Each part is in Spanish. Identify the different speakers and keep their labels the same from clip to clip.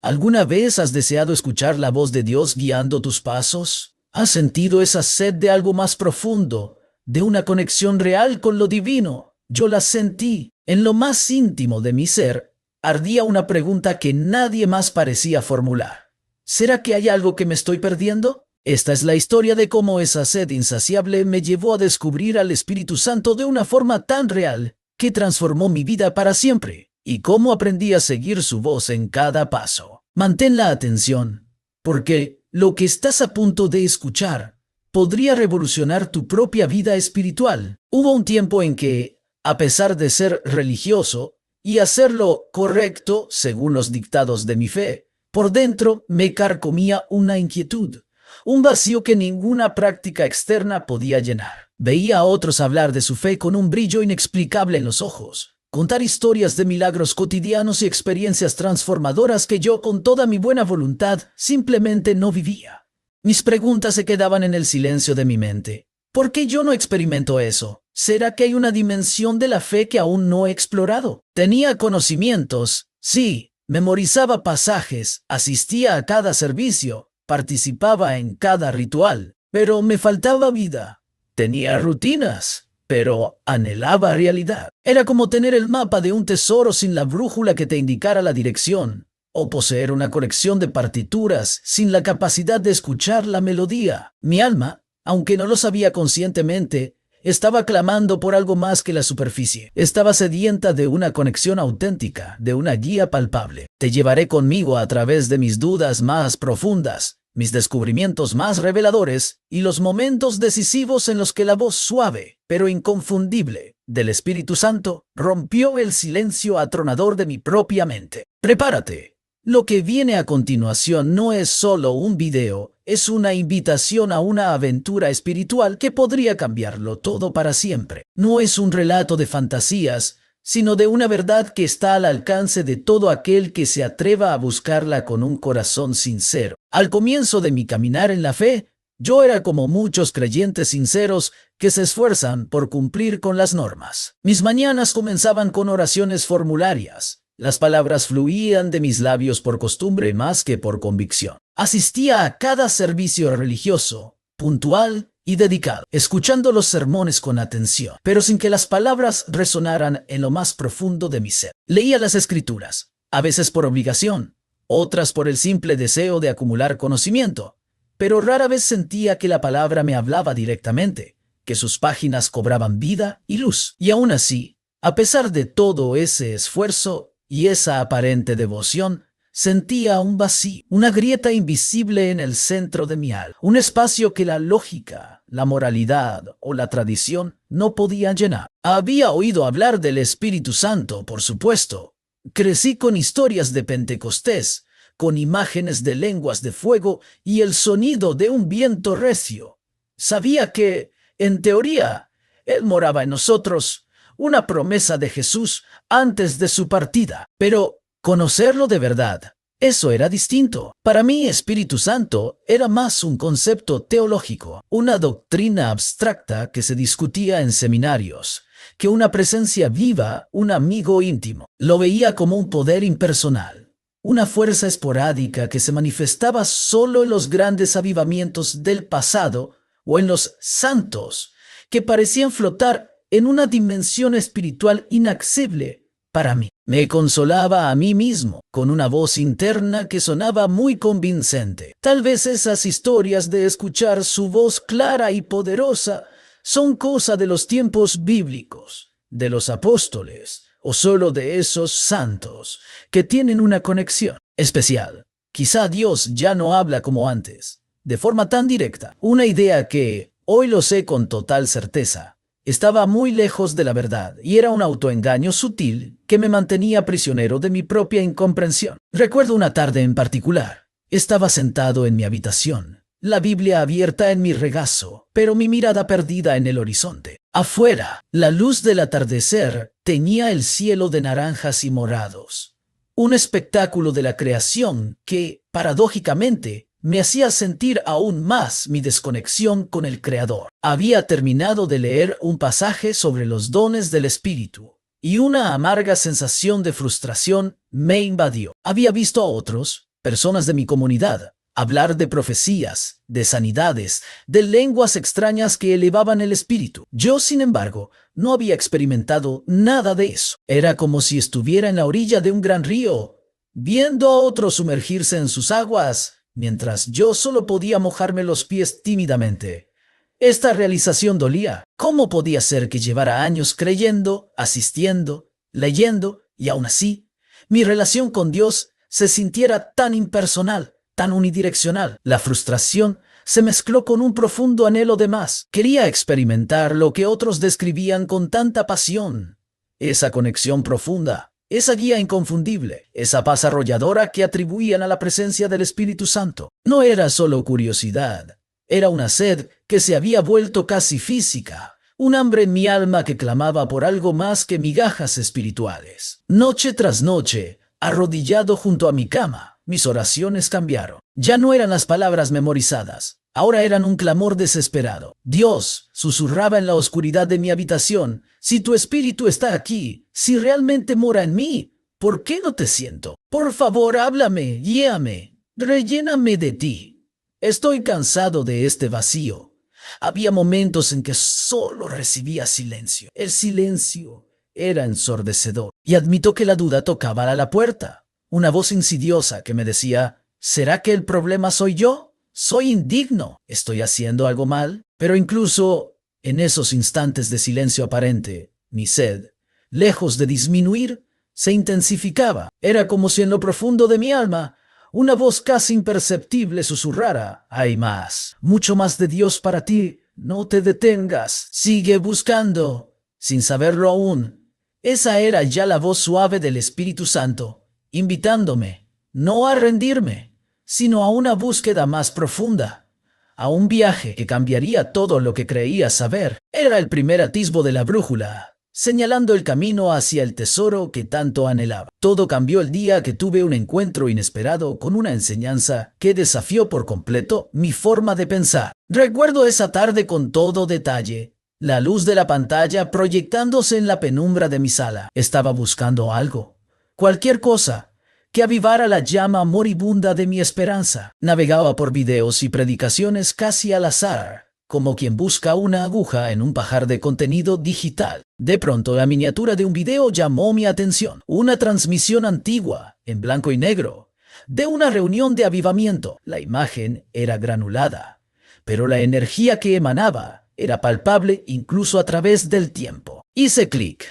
Speaker 1: ¿Alguna vez has deseado escuchar la voz de Dios guiando tus pasos? ¿Has sentido esa sed de algo más profundo, de una conexión real con lo divino? Yo la sentí. En lo más íntimo de mi ser, ardía una pregunta que nadie más parecía formular. ¿Será que hay algo que me estoy perdiendo? Esta es la historia de cómo esa sed insaciable me llevó a descubrir al Espíritu Santo de una forma tan real que transformó mi vida para siempre, y cómo aprendí a seguir su voz en cada paso. Mantén la atención, porque lo que estás a punto de escuchar podría revolucionar tu propia vida espiritual. Hubo un tiempo en que, a pesar de ser religioso y hacerlo correcto según los dictados de mi fe, por dentro me carcomía una inquietud, un vacío que ninguna práctica externa podía llenar. Veía a otros hablar de su fe con un brillo inexplicable en los ojos, contar historias de milagros cotidianos y experiencias transformadoras que yo, con toda mi buena voluntad, simplemente no vivía. Mis preguntas se quedaban en el silencio de mi mente. ¿Por qué yo no experimento eso? ¿Será que hay una dimensión de la fe que aún no he explorado? Tenía conocimientos, sí, memorizaba pasajes, asistía a cada servicio, participaba en cada ritual, pero me faltaba vida. Tenía rutinas, pero anhelaba realidad. Era como tener el mapa de un tesoro sin la brújula que te indicara la dirección, o poseer una colección de partituras sin la capacidad de escuchar la melodía. Mi alma, aunque no lo sabía conscientemente, estaba clamando por algo más que la superficie. Estaba sedienta de una conexión auténtica, de una guía palpable. Te llevaré conmigo a través de mis dudas más profundas, mis descubrimientos más reveladores y los momentos decisivos en los que la voz suave, pero inconfundible, del Espíritu Santo rompió el silencio atronador de mi propia mente. Prepárate. Lo que viene a continuación no es solo un video, es una invitación a una aventura espiritual que podría cambiarlo todo para siempre. No es un relato de fantasías, sino de una verdad que está al alcance de todo aquel que se atreva a buscarla con un corazón sincero. Al comienzo de mi caminar en la fe, yo era como muchos creyentes sinceros que se esfuerzan por cumplir con las normas. Mis mañanas comenzaban con oraciones formularias. Las palabras fluían de mis labios por costumbre más que por convicción. Asistía a cada servicio religioso, puntual y dedicado, escuchando los sermones con atención, pero sin que las palabras resonaran en lo más profundo de mi ser. Leía las Escrituras, a veces por obligación, otras por el simple deseo de acumular conocimiento, pero rara vez sentía que la palabra me hablaba directamente, que sus páginas cobraban vida y luz. Y aún así, a pesar de todo ese esfuerzo y esa aparente devoción, sentía un vacío, una grieta invisible en el centro de mi alma, un espacio que la lógica, la moralidad o la tradición no podían llenar. Había oído hablar del Espíritu Santo, por supuesto. Crecí con historias de Pentecostés, con imágenes de lenguas de fuego y el sonido de un viento recio. Sabía que, en teoría, Él moraba en nosotros, una promesa de Jesús antes de su partida. Pero conocerlo de verdad, eso era distinto. Para mí, Espíritu Santo era más un concepto teológico, una doctrina abstracta que se discutía en seminarios, que una presencia viva, un amigo íntimo. Lo veía como un poder impersonal, una fuerza esporádica que se manifestaba solo en los grandes avivamientos del pasado o en los santos, que parecían flotar en una dimensión espiritual inaccesible para mí. Me consolaba a mí mismo con una voz interna que sonaba muy convincente. Tal vez esas historias de escuchar su voz clara y poderosa son cosa de los tiempos bíblicos, de los apóstoles, o solo de esos santos que tienen una conexión especial. Quizá Dios ya no habla como antes, de forma tan directa. Una idea que, hoy lo sé con total certeza, estaba muy lejos de la verdad y era un autoengaño sutil que me mantenía prisionero de mi propia incomprensión. Recuerdo una tarde en particular. Estaba sentado en mi habitación, la Biblia abierta en mi regazo, pero mi mirada perdida en el horizonte. Afuera, la luz del atardecer teñía el cielo de naranjas y morados. Un espectáculo de la creación que, paradójicamente, me hacía sentir aún más mi desconexión con el Creador. Había terminado de leer un pasaje sobre los dones del Espíritu, y una amarga sensación de frustración me invadió. Había visto a otros, personas de mi comunidad, hablar de profecías, de sanidades, de lenguas extrañas que elevaban el espíritu. Yo, sin embargo, no había experimentado nada de eso. Era como si estuviera en la orilla de un gran río, viendo a otros sumergirse en sus aguas, mientras yo solo podía mojarme los pies tímidamente. Esta realización dolía. ¿Cómo podía ser que llevara años creyendo, asistiendo, leyendo, y aún así, mi relación con Dios se sintiera tan impersonal, tan unidireccional? La frustración se mezcló con un profundo anhelo de más. Quería experimentar lo que otros describían con tanta pasión. Esa conexión profunda, esa guía inconfundible, esa paz arrolladora que atribuían a la presencia del Espíritu Santo. No era solo curiosidad, era una sed que se había vuelto casi física, un hambre en mi alma que clamaba por algo más que migajas espirituales. Noche tras noche, arrodillado junto a mi cama, mis oraciones cambiaron. Ya no eran las palabras memorizadas, ahora eran un clamor desesperado. Dios, susurraba en la oscuridad de mi habitación, si tu espíritu está aquí, si realmente mora en mí, ¿por qué no te siento? Por favor, háblame, guíame, relléname de ti. Estoy cansado de este vacío. Había momentos en que solo recibía silencio. El silencio era ensordecedor. Y admito que la duda tocaba a la puerta. Una voz insidiosa que me decía, ¿será que el problema soy yo? ¿Soy indigno? ¿Estoy haciendo algo mal? Pero incluso en esos instantes de silencio aparente, mi sed, lejos de disminuir, se intensificaba. Era como si en lo profundo de mi alma una voz casi imperceptible susurrara, hay más, mucho más de Dios para ti, no te detengas, sigue buscando. Sin saberlo aún, esa era ya la voz suave del Espíritu Santo, invitándome, no a rendirme, sino a una búsqueda más profunda, a un viaje que cambiaría todo lo que creía saber. Era el primer atisbo de la brújula, señalando el camino hacia el tesoro que tanto anhelaba. Todo cambió el día que tuve un encuentro inesperado con una enseñanza que desafió por completo mi forma de pensar. Recuerdo esa tarde con todo detalle, la luz de la pantalla proyectándose en la penumbra de mi sala. Estaba buscando algo, cualquier cosa, que avivara la llama moribunda de mi esperanza. Navegaba por videos y predicaciones casi al azar, como quien busca una aguja en un pajar de contenido digital. De pronto, la miniatura de un video llamó mi atención. Una transmisión antigua, en blanco y negro, de una reunión de avivamiento. La imagen era granulada, pero la energía que emanaba era palpable incluso a través del tiempo. Hice clic,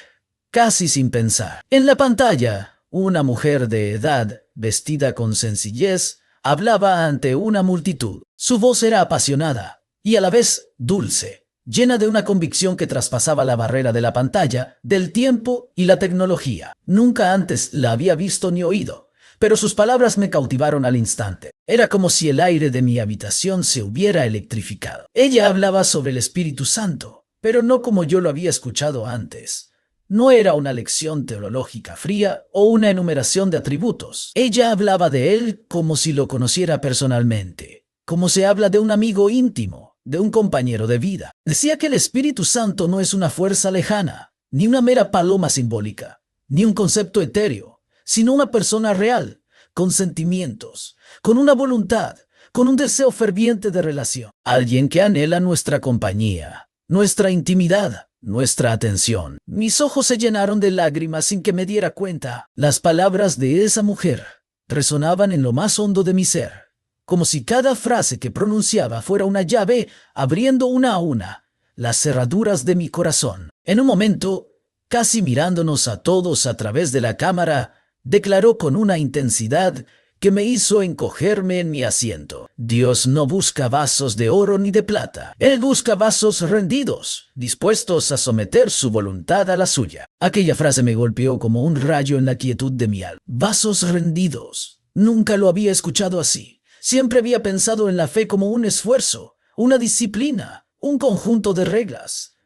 Speaker 1: casi sin pensar. En la pantalla, una mujer de edad, vestida con sencillez, hablaba ante una multitud. Su voz era apasionada y a la vez dulce, llena de una convicción que traspasaba la barrera de la pantalla, del tiempo y la tecnología. Nunca antes la había visto ni oído, pero sus palabras me cautivaron al instante. Era como si el aire de mi habitación se hubiera electrificado. Ella hablaba sobre el Espíritu Santo, pero no como yo lo había escuchado antes. No era una lección teológica fría o una enumeración de atributos. Ella hablaba de él como si lo conociera personalmente, como se habla de un amigo íntimo, de un compañero de vida. Decía que el Espíritu Santo no es una fuerza lejana, ni una mera paloma simbólica, ni un concepto etéreo, sino una persona real, con sentimientos, con una voluntad, con un deseo ferviente de relación. Alguien que anhela nuestra compañía, nuestra intimidad, nuestra atención. Mis ojos se llenaron de lágrimas sin que me diera cuenta. Las palabras de esa mujer resonaban en lo más hondo de mi ser, como si cada frase que pronunciaba fuera una llave abriendo una a una las cerraduras de mi corazón. En un momento, casi mirándonos a todos a través de la cámara, declaró con una intensidad que me hizo encogerme en mi asiento. Dios no busca vasos de oro ni de plata. Él busca vasos rendidos, dispuestos a someter su voluntad a la suya. Aquella frase me golpeó como un rayo en la quietud de mi alma. Vasos rendidos. Nunca lo había escuchado así. Siempre había pensado en la fe como un esfuerzo, una disciplina, un conjunto de reglas.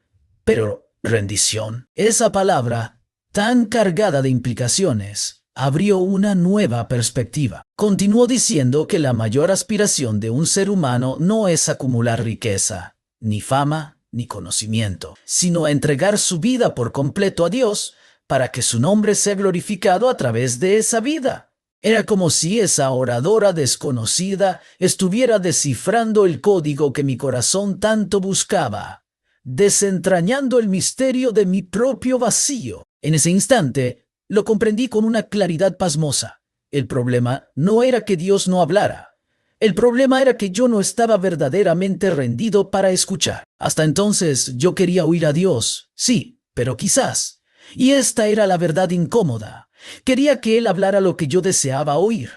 Speaker 1: Pero rendición, esa palabra, tan cargada de implicaciones, abrió una nueva perspectiva. Continuó diciendo que la mayor aspiración de un ser humano no es acumular riqueza, ni fama, ni conocimiento, sino entregar su vida por completo a Dios para que su nombre sea glorificado a través de esa vida. Era como si esa oradora desconocida estuviera descifrando el código que mi corazón tanto buscaba, desentrañando el misterio de mi propio vacío. En ese instante, lo comprendí con una claridad pasmosa. El problema no era que Dios no hablara. El problema era que yo no estaba verdaderamente rendido para escuchar. Hasta entonces yo quería oír a Dios, sí, pero quizás. Y esta era la verdad incómoda. Quería que Él hablara lo que yo deseaba oír.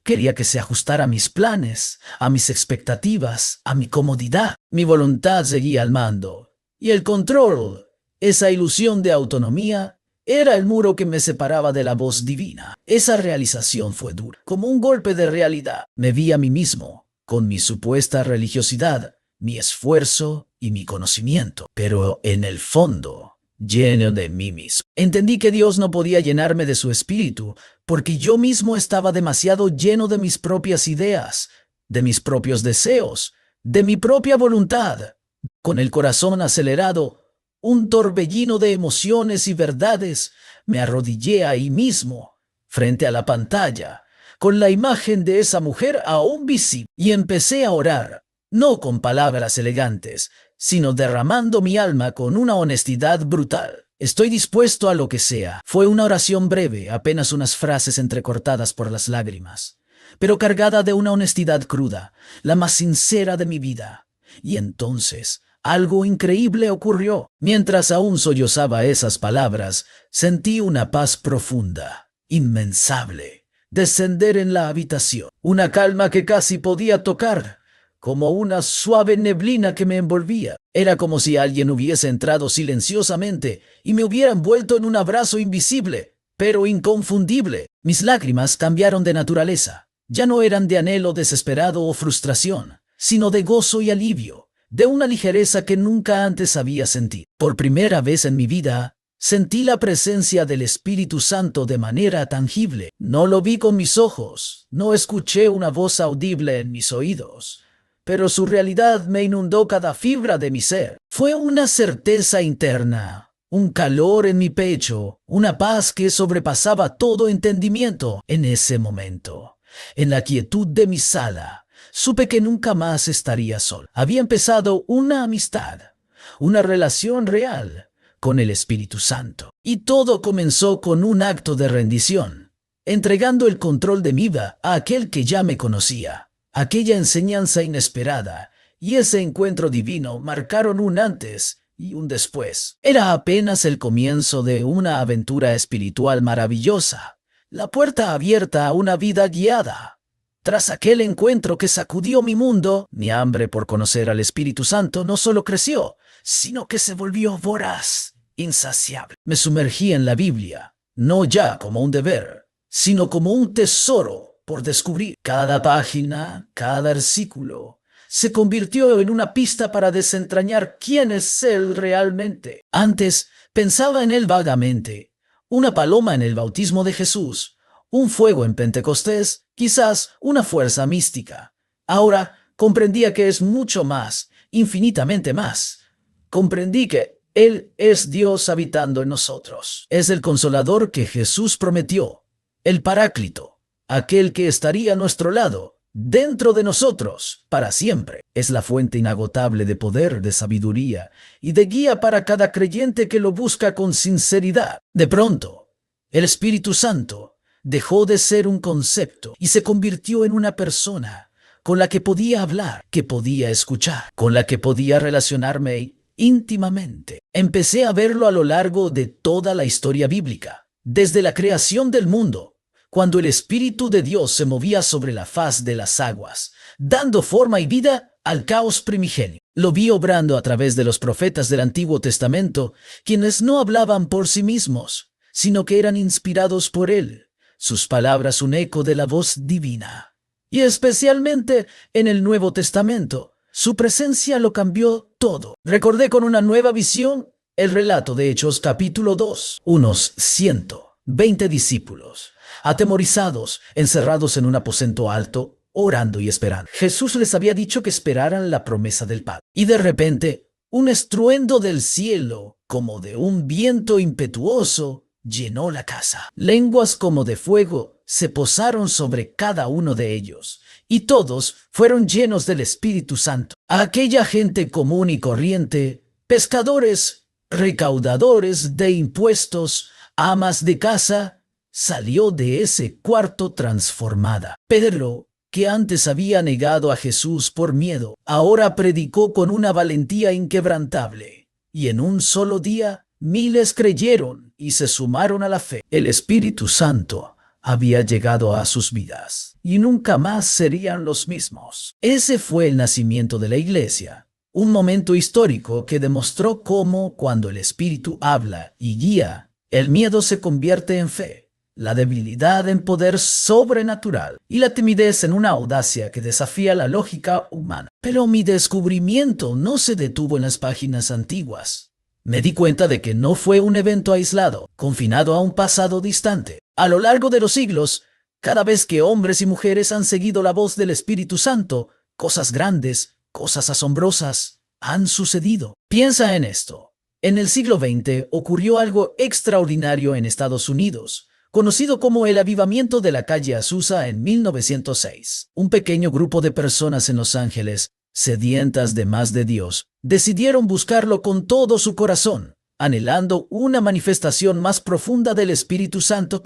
Speaker 1: Quería que se ajustara a mis planes, a mis expectativas, a mi comodidad. Mi voluntad seguía al mando. Y el control, esa ilusión de autonomía, era el muro que me separaba de la voz divina. Esa realización fue dura, como un golpe de realidad. Me vi a mí mismo, con mi supuesta religiosidad, mi esfuerzo y mi conocimiento, pero en el fondo, lleno de mí mismo. Entendí que Dios no podía llenarme de su espíritu, porque yo mismo estaba demasiado lleno de mis propias ideas, de mis propios deseos, de mi propia voluntad. Con el corazón acelerado, un torbellino de emociones y verdades, me arrodillé ahí mismo, frente a la pantalla, con la imagen de esa mujer aún visible, y empecé a orar, no con palabras elegantes, sino derramando mi alma con una honestidad brutal. Estoy dispuesto a lo que sea. Fue una oración breve, apenas unas frases entrecortadas por las lágrimas, pero cargada de una honestidad cruda, la más sincera de mi vida. Y entonces, algo increíble ocurrió. Mientras aún sollozaba esas palabras, sentí una paz profunda, inmensable, descender en la habitación. Una calma que casi podía tocar, como una suave neblina que me envolvía. Era como si alguien hubiese entrado silenciosamente y me hubiera envuelto en un abrazo invisible, pero inconfundible. Mis lágrimas cambiaron de naturaleza. Ya no eran de anhelo desesperado o frustración, sino de gozo y alivio, de una ligereza que nunca antes había sentido. Por primera vez en mi vida, sentí la presencia del Espíritu Santo de manera tangible. No lo vi con mis ojos, no escuché una voz audible en mis oídos, pero su realidad me inundó cada fibra de mi ser. Fue una certeza interna, un calor en mi pecho, una paz que sobrepasaba todo entendimiento. En ese momento, en la quietud de mi sala, supe que nunca más estaría solo. Había empezado una amistad, una relación real con el Espíritu Santo. Y todo comenzó con un acto de rendición, entregando el control de mi vida a aquel que ya me conocía. Aquella enseñanza inesperada y ese encuentro divino marcaron un antes y un después. Era apenas el comienzo de una aventura espiritual maravillosa, la puerta abierta a una vida guiada. Tras aquel encuentro que sacudió mi mundo, mi hambre por conocer al Espíritu Santo no solo creció, sino que se volvió voraz, insaciable. Me sumergí en la Biblia, no ya como un deber, sino como un tesoro por descubrir. Cada página, cada versículo, se convirtió en una pista para desentrañar quién es Él realmente. Antes pensaba en Él vagamente, una paloma en el bautismo de Jesús, un fuego en Pentecostés, quizás una fuerza mística. Ahora comprendía que es mucho más, infinitamente más. Comprendí que Él es Dios habitando en nosotros. Es el Consolador que Jesús prometió, el Paráclito, aquel que estaría a nuestro lado, dentro de nosotros, para siempre. Es la fuente inagotable de poder, de sabiduría y de guía para cada creyente que lo busca con sinceridad. De pronto, el Espíritu Santo dejó de ser un concepto y se convirtió en una persona con la que podía hablar, que podía escuchar, con la que podía relacionarme íntimamente. Empecé a verlo a lo largo de toda la historia bíblica, desde la creación del mundo, cuando el Espíritu de Dios se movía sobre la faz de las aguas, dando forma y vida al caos primigenio. Lo vi obrando a través de los profetas del Antiguo Testamento, quienes no hablaban por sí mismos, sino que eran inspirados por Él, sus palabras un eco de la voz divina. Y especialmente en el Nuevo Testamento, su presencia lo cambió todo. Recordé con una nueva visión el relato de Hechos capítulo 2, unos 120 discípulos, atemorizados, encerrados en un aposento alto, orando y esperando. Jesús les había dicho que esperaran la promesa del Padre. Y de repente, un estruendo del cielo, como de un viento impetuoso, llenó la casa. Lenguas como de fuego se posaron sobre cada uno de ellos, y todos fueron llenos del Espíritu Santo. A aquella gente común y corriente, pescadores, recaudadores de impuestos, amas de casa, salió de ese cuarto transformada. Pedro, que antes había negado a Jesús por miedo, ahora predicó con una valentía inquebrantable, y en un solo día miles creyeron y se sumaron a la fe. El Espíritu Santo había llegado a sus vidas y nunca más serían los mismos. Ese fue el nacimiento de la iglesia, un momento histórico que demostró cómo, cuando el Espíritu habla y guía, el miedo se convierte en fe, la debilidad en poder sobrenatural y la timidez en una audacia que desafía la lógica humana. Pero mi descubrimiento no se detuvo en las páginas antiguas. Me di cuenta de que no fue un evento aislado, confinado a un pasado distante. A lo largo de los siglos, cada vez que hombres y mujeres han seguido la voz del Espíritu Santo, cosas grandes, cosas asombrosas han sucedido. Piensa en esto. En el siglo XX ocurrió algo extraordinario en Estados Unidos, conocido como el avivamiento de la calle Azusa en 1906. Un pequeño grupo de personas en Los Ángeles, sedientas de más de Dios, decidieron buscarlo con todo su corazón, anhelando una manifestación más profunda del Espíritu Santo.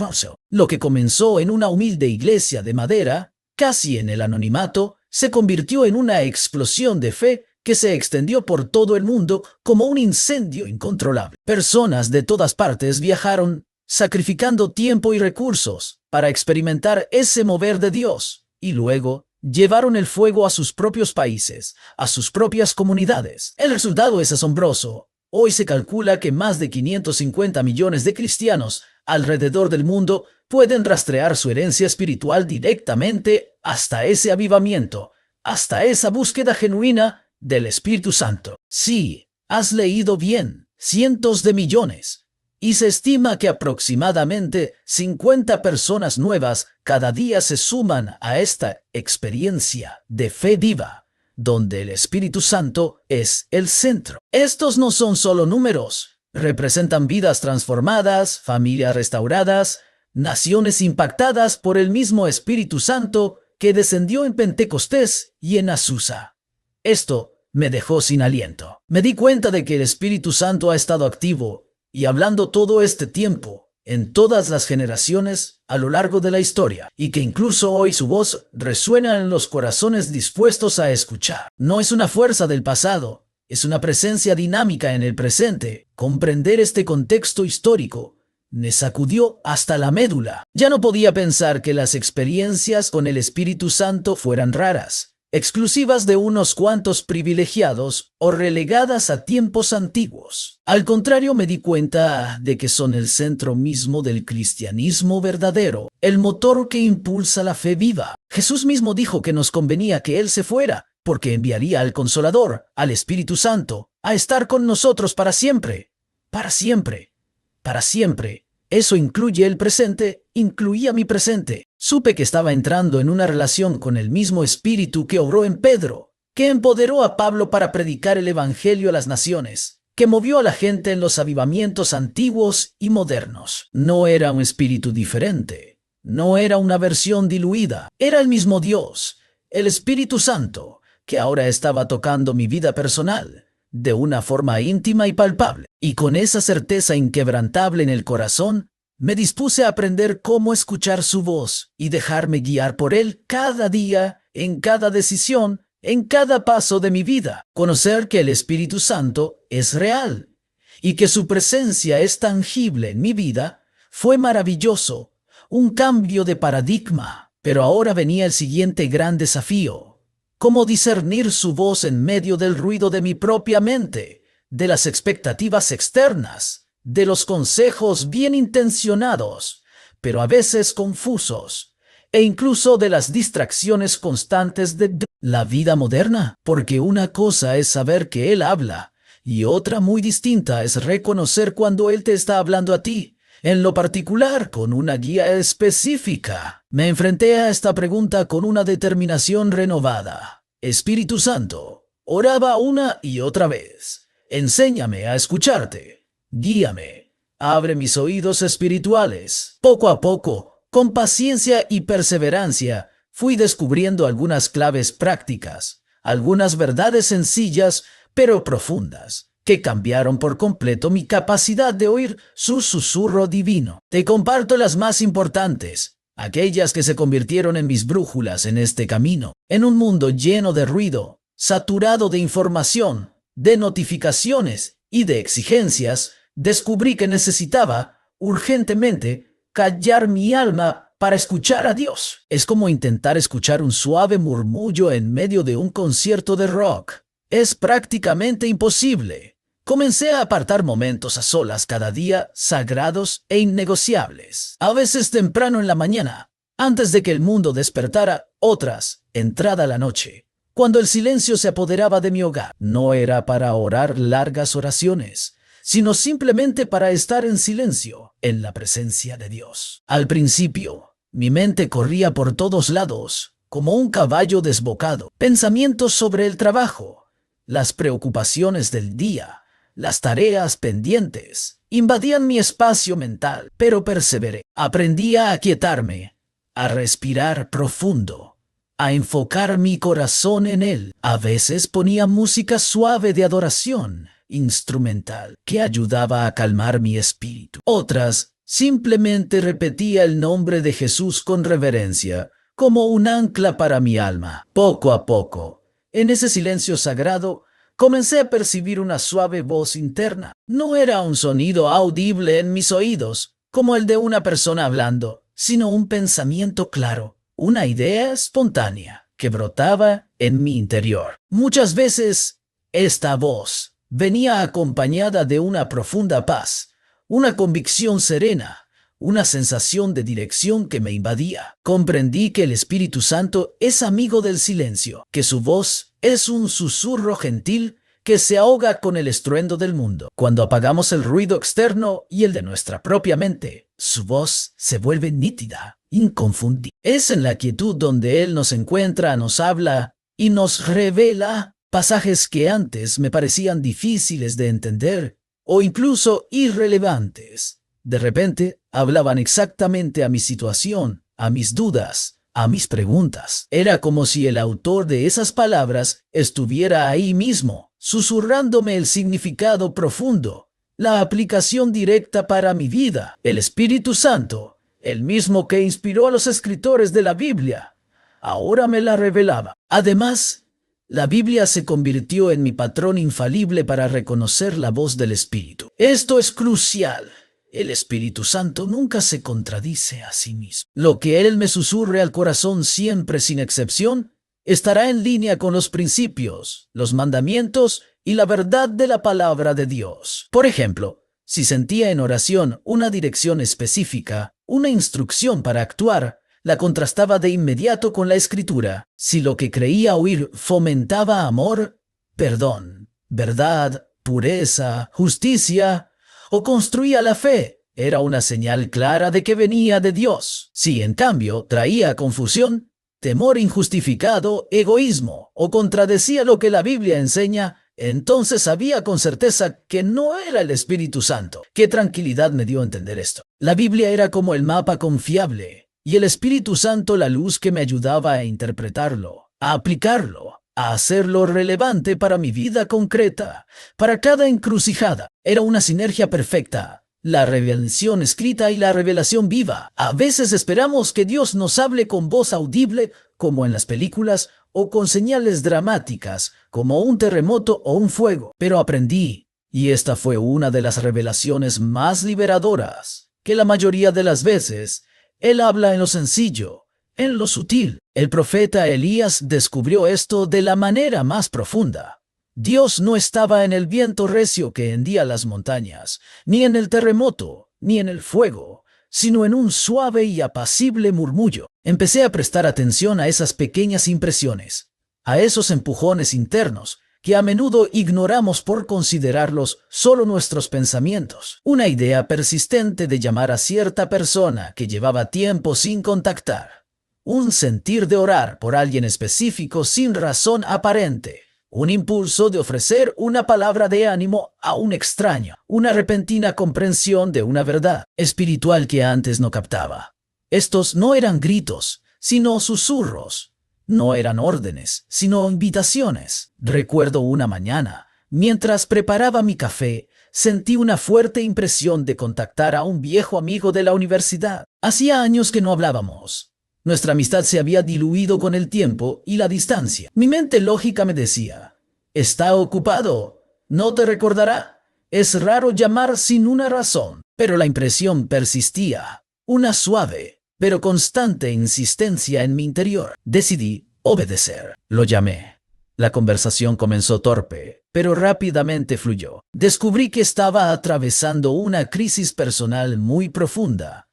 Speaker 1: Lo que comenzó en una humilde iglesia de madera, casi en el anonimato, se convirtió en una explosión de fe que se extendió por todo el mundo como un incendio incontrolable. Personas de todas partes viajaron, sacrificando tiempo y recursos para experimentar ese mover de Dios, y luego llevaron el fuego a sus propios países, a sus propias comunidades. El resultado es asombroso. Hoy se calcula que más de 550 millones de cristianos alrededor del mundo pueden rastrear su herencia espiritual directamente hasta ese avivamiento, hasta esa búsqueda genuina del Espíritu Santo. Sí, has leído bien, cientos de millones. Y se estima que aproximadamente 50 personas nuevas cada día se suman a esta experiencia de fe viva, donde el Espíritu Santo es el centro. Estos no son solo números, representan vidas transformadas, familias restauradas, naciones impactadas por el mismo Espíritu Santo que descendió en Pentecostés y en Azusa. Esto me dejó sin aliento. Me di cuenta de que el Espíritu Santo ha estado activo y hablando todo este tiempo, en todas las generaciones a lo largo de la historia, y que incluso hoy su voz resuena en los corazones dispuestos a escuchar. No es una fuerza del pasado, es una presencia dinámica en el presente. Comprender este contexto histórico me sacudió hasta la médula. Ya no podía pensar que las experiencias con el Espíritu Santo fueran raras, exclusivas de unos cuantos privilegiados o relegadas a tiempos antiguos. Al contrario, me di cuenta de que son el centro mismo del cristianismo verdadero, el motor que impulsa la fe viva. Jesús mismo dijo que nos convenía que Él se fuera, porque enviaría al Consolador, al Espíritu Santo, a estar con nosotros para siempre, para siempre, para siempre. Eso incluye el presente, incluía mi presente. Supe que estaba entrando en una relación con el mismo Espíritu que obró en Pedro, que empoderó a Pablo para predicar el Evangelio a las naciones, que movió a la gente en los avivamientos antiguos y modernos. No era un espíritu diferente, no era una versión diluida, era el mismo Dios, el Espíritu Santo, que ahora estaba tocando mi vida personal, de una forma íntima y palpable. Y con esa certeza inquebrantable en el corazón, me dispuse a aprender cómo escuchar su voz y dejarme guiar por Él cada día, en cada decisión, en cada paso de mi vida. Conocer que el Espíritu Santo es real y que su presencia es tangible en mi vida fue maravilloso, un cambio de paradigma. Pero ahora venía el siguiente gran desafío. ¿Cómo discernir su voz en medio del ruido de mi propia mente, de las expectativas externas, de los consejos bien intencionados, pero a veces confusos, e incluso de las distracciones constantes de la vida moderna? Porque una cosa es saber que Él habla, y otra muy distinta es reconocer cuando Él te está hablando a ti, en lo particular con una guía específica. Me enfrenté a esta pregunta con una determinación renovada. Espíritu Santo, oraba una y otra vez. Enséñame a escucharte. Guíame. Abre mis oídos espirituales. Poco a poco, Con paciencia y perseverancia, fui descubriendo algunas claves prácticas, algunas verdades sencillas pero profundas, que cambiaron por completo mi capacidad de oír su susurro divino. Te comparto las más importantes, aquellas que se convirtieron en mis brújulas en este camino. En un mundo lleno de ruido, saturado de información, de notificaciones y de exigencias, descubrí que necesitaba, urgentemente, callar mi alma para escuchar a Dios. Es como intentar escuchar un suave murmullo en medio de un concierto de rock. Es prácticamente imposible. Comencé a apartar momentos a solas cada día, sagrados e innegociables. A veces temprano en la mañana, antes de que el mundo despertara, otras, entrada la noche. Cuando el silencio se apoderaba de mi hogar, no era para orar largas oraciones, sino simplemente para estar en silencio, en la presencia de Dios. Al principio, mi mente corría por todos lados, como un caballo desbocado. Pensamientos sobre el trabajo, las preocupaciones del día, las tareas pendientes, invadían mi espacio mental, pero perseveré. Aprendí a aquietarme, a respirar profundo, a enfocar mi corazón en Él. A veces ponía música suave de adoración, instrumental, que ayudaba a calmar mi espíritu. Otras, simplemente repetía el nombre de Jesús con reverencia, como un ancla para mi alma. Poco a poco, en ese silencio sagrado, comencé a percibir una suave voz interna. No era un sonido audible en mis oídos, como el de una persona hablando, sino un pensamiento claro, una idea espontánea que brotaba en mi interior. Muchas veces, esta voz venía acompañada de una profunda paz, una convicción serena, una sensación de dirección que me invadía. Comprendí que el Espíritu Santo es amigo del silencio, que su voz es un susurro gentil que se ahoga con el estruendo del mundo. Cuando apagamos el ruido externo y el de nuestra propia mente, su voz se vuelve nítida, inconfundible. Es en la quietud donde Él nos encuentra, nos habla y nos revela pasajes que antes me parecían difíciles de entender o incluso irrelevantes. De repente, hablaban exactamente a mi situación, a mis dudas, a mis preguntas. Era como si el autor de esas palabras estuviera ahí mismo, susurrándome el significado profundo, la aplicación directa para mi vida. El Espíritu Santo, el mismo que inspiró a los escritores de la Biblia, ahora me la revelaba. Además, la Biblia se convirtió en mi patrón infalible para reconocer la voz del Espíritu. Esto es crucial. El Espíritu Santo nunca se contradice a sí mismo. Lo que Él me susurre al corazón siempre sin excepción estará en línea con los principios, los mandamientos y la verdad de la palabra de Dios. Por ejemplo, si sentía en oración una dirección específica, una instrucción para actuar, la contrastaba de inmediato con la Escritura. Si lo que creía oír fomentaba amor, perdón, verdad, pureza, justicia, o construía la fe, era una señal clara de que venía de Dios. Si, en cambio, traía confusión, temor injustificado, egoísmo, o contradecía lo que la Biblia enseña, entonces sabía con certeza que no era el Espíritu Santo. Qué tranquilidad me dio entender esto. La Biblia era como el mapa confiable, y el Espíritu Santo la luz que me ayudaba a interpretarlo, a aplicarlo, a hacerlo relevante para mi vida concreta, para cada encrucijada. Era una sinergia perfecta, la revelación escrita y la revelación viva. A veces esperamos que Dios nos hable con voz audible, como en las películas, o con señales dramáticas, como un terremoto o un fuego. Pero aprendí, y esta fue una de las revelaciones más liberadoras, que la mayoría de las veces Él habla en lo sencillo, en lo sutil. El profeta Elías descubrió esto de la manera más profunda. Dios no estaba en el viento recio que hendía las montañas, ni en el terremoto, ni en el fuego, sino en un suave y apacible murmullo. Empecé a prestar atención a esas pequeñas impresiones, a esos empujones internos que a menudo ignoramos por considerarlos solo nuestros pensamientos. Una idea persistente de llamar a cierta persona que llevaba tiempo sin contactar. Un sentir de orar por alguien específico sin razón aparente. Un impulso de ofrecer una palabra de ánimo a un extraño. Una repentina comprensión de una verdad espiritual que antes no captaba. Estos no eran gritos, sino susurros. No eran órdenes, sino invitaciones. Recuerdo una mañana, mientras preparaba mi café, sentí una fuerte impresión de contactar a un viejo amigo de la universidad. Hacía años que no hablábamos. Nuestra amistad se había diluido con el tiempo y la distancia. Mi mente lógica me decía, está ocupado, no te recordará. Es raro llamar sin una razón, pero la impresión persistía. Una suave, pero constante insistencia en mi interior. Decidí obedecer. Lo llamé. La conversación comenzó torpe, pero rápidamente fluyó. Descubrí que estaba atravesando una crisis personal muy profunda,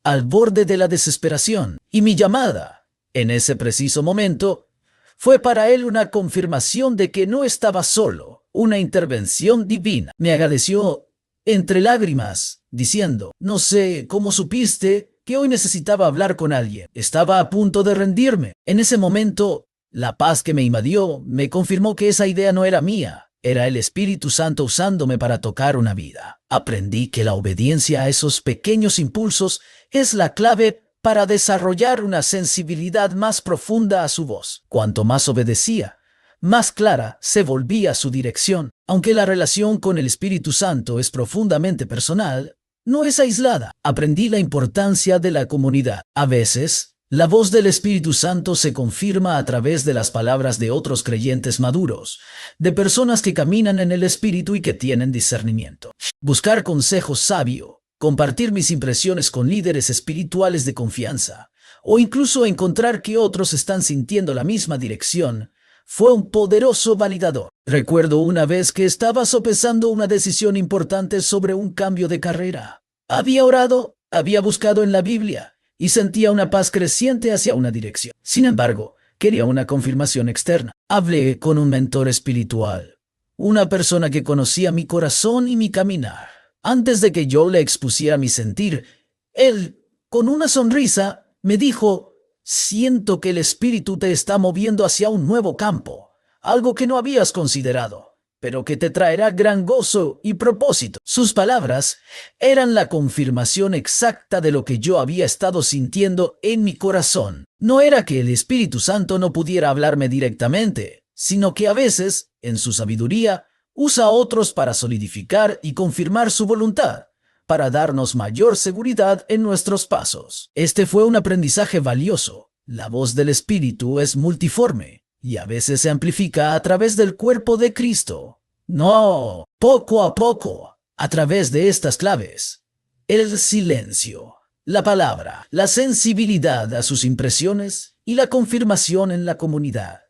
Speaker 1: al borde de la desesperación, y mi llamada, en ese preciso momento, fue para él una confirmación de que no estaba solo, una intervención divina. Me agradeció entre lágrimas, diciendo, no sé cómo supiste que hoy necesitaba hablar con alguien. Estaba a punto de rendirme. En ese momento, la paz que me invadió me confirmó que esa idea no era mía. Era el Espíritu Santo usándome para tocar una vida. Aprendí que la obediencia a esos pequeños impulsos es la clave para desarrollar una sensibilidad más profunda a su voz. Cuanto más obedecía, más clara se volvía su dirección. Aunque la relación con el Espíritu Santo es profundamente personal, no es aislada. Aprendí la importancia de la comunidad. A veces, la voz del Espíritu Santo se confirma a través de las palabras de otros creyentes maduros, de personas que caminan en el Espíritu y que tienen discernimiento. Buscar consejo sabio, compartir mis impresiones con líderes espirituales de confianza, o incluso encontrar que otros están sintiendo la misma dirección, fue un poderoso validador. Recuerdo una vez que estaba sopesando una decisión importante sobre un cambio de carrera. Había orado, había buscado en la Biblia, y sentía una paz creciente hacia una dirección. Sin embargo, quería una confirmación externa. Hablé con un mentor espiritual, una persona que conocía mi corazón y mi caminar. Antes de que yo le expusiera mi sentir, él, con una sonrisa, me dijo, siento que el Espíritu te está moviendo hacia un nuevo campo, algo que no habías considerado, pero que te traerá gran gozo y propósito. Sus palabras eran la confirmación exacta de lo que yo había estado sintiendo en mi corazón. No era que el Espíritu Santo no pudiera hablarme directamente, sino que a veces, en su sabiduría, usa a otros para solidificar y confirmar su voluntad, para darnos mayor seguridad en nuestros pasos. Este fue un aprendizaje valioso. La voz del Espíritu es multiforme y a veces se amplifica a través del cuerpo de Cristo. No, poco a poco, a través de estas claves. El silencio, la palabra, la sensibilidad a sus impresiones y la confirmación en la comunidad.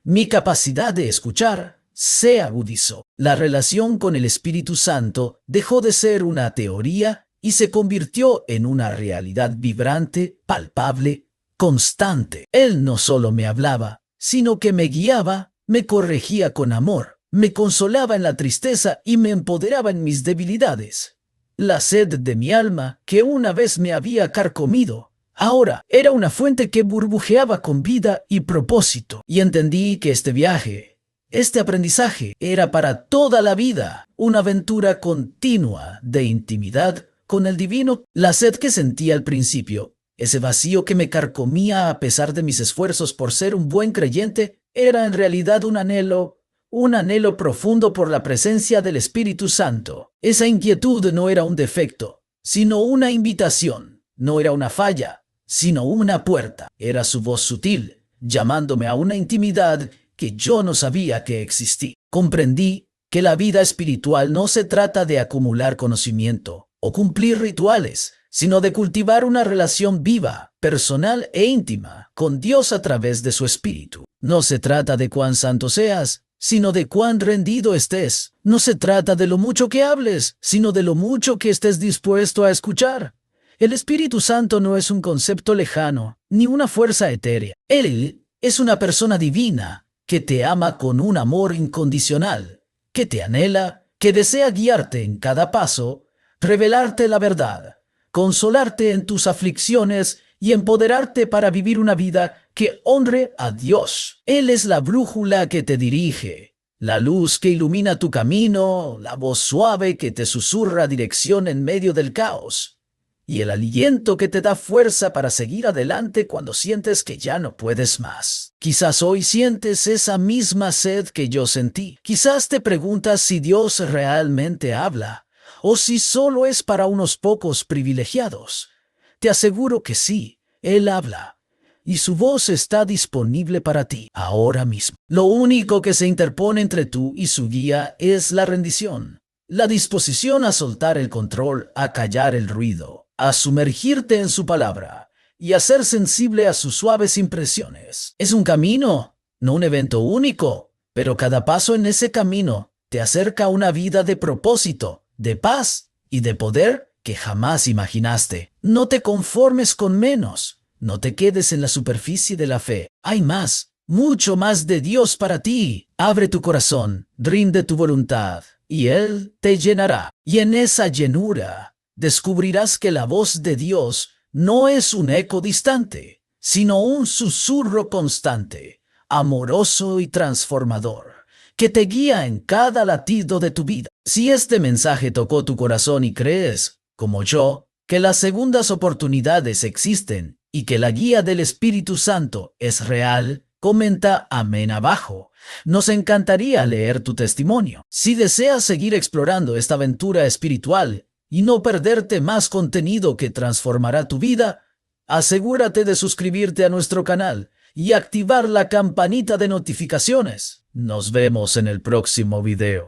Speaker 1: Mi capacidad de escuchar se agudizó. La relación con el Espíritu Santo dejó de ser una teoría y se convirtió en una realidad vibrante, palpable, constante. Él no solo me hablaba, sino que me guiaba, me corregía con amor, me consolaba en la tristeza y me empoderaba en mis debilidades. La sed de mi alma, que una vez me había carcomido, ahora era una fuente que burbujeaba con vida y propósito. Y entendí que este viaje, este aprendizaje, era para toda la vida, una aventura continua de intimidad con el divino. La sed que sentía al principio, ese vacío que me carcomía a pesar de mis esfuerzos por ser un buen creyente, era en realidad un anhelo profundo por la presencia del Espíritu Santo. Esa inquietud no era un defecto, sino una invitación. No era una falla, sino una puerta. Era su voz sutil, llamándome a una intimidad que yo no sabía que existía. Comprendí que la vida espiritual no se trata de acumular conocimiento o cumplir rituales, sino de cultivar una relación viva, personal e íntima con Dios a través de su Espíritu. No se trata de cuán santo seas, sino de cuán rendido estés. No se trata de lo mucho que hables, sino de lo mucho que estés dispuesto a escuchar. El Espíritu Santo no es un concepto lejano, ni una fuerza etérea. Él es una persona divina que te ama con un amor incondicional, que te anhela, que desea guiarte en cada paso, revelarte la verdad, consolarte en tus aflicciones y empoderarte para vivir una vida que honre a Dios. Él es la brújula que te dirige, la luz que ilumina tu camino, la voz suave que te susurra dirección en medio del caos. y el aliento que te da fuerza para seguir adelante cuando sientes que ya no puedes más. Quizás hoy sientes esa misma sed que yo sentí. Quizás te preguntas si Dios realmente habla o si solo es para unos pocos privilegiados. Te aseguro que sí, Él habla. Y su voz está disponible para ti ahora mismo. Lo único que se interpone entre tú y su guía es la rendición, la disposición a soltar el control, a callar el ruido, a sumergirte en su palabra y a ser sensible a sus suaves impresiones. Es un camino, no un evento único, pero cada paso en ese camino te acerca a una vida de propósito, de paz y de poder que jamás imaginaste. No te conformes con menos. No te quedes en la superficie de la fe. Hay más, mucho más de Dios para ti. Abre tu corazón, rinde tu voluntad, y Él te llenará. Y en esa llenura descubrirás que la voz de Dios no es un eco distante, sino un susurro constante, amoroso y transformador, que te guía en cada latido de tu vida. Si este mensaje tocó tu corazón y crees, como yo, que las segundas oportunidades existen y que la guía del Espíritu Santo es real, comenta amén abajo. Nos encantaría leer tu testimonio. Si deseas seguir explorando esta aventura espiritual y no perderte más contenido que transformará tu vida, asegúrate de suscribirte a nuestro canal y activar la campanita de notificaciones. Nos vemos en el próximo video.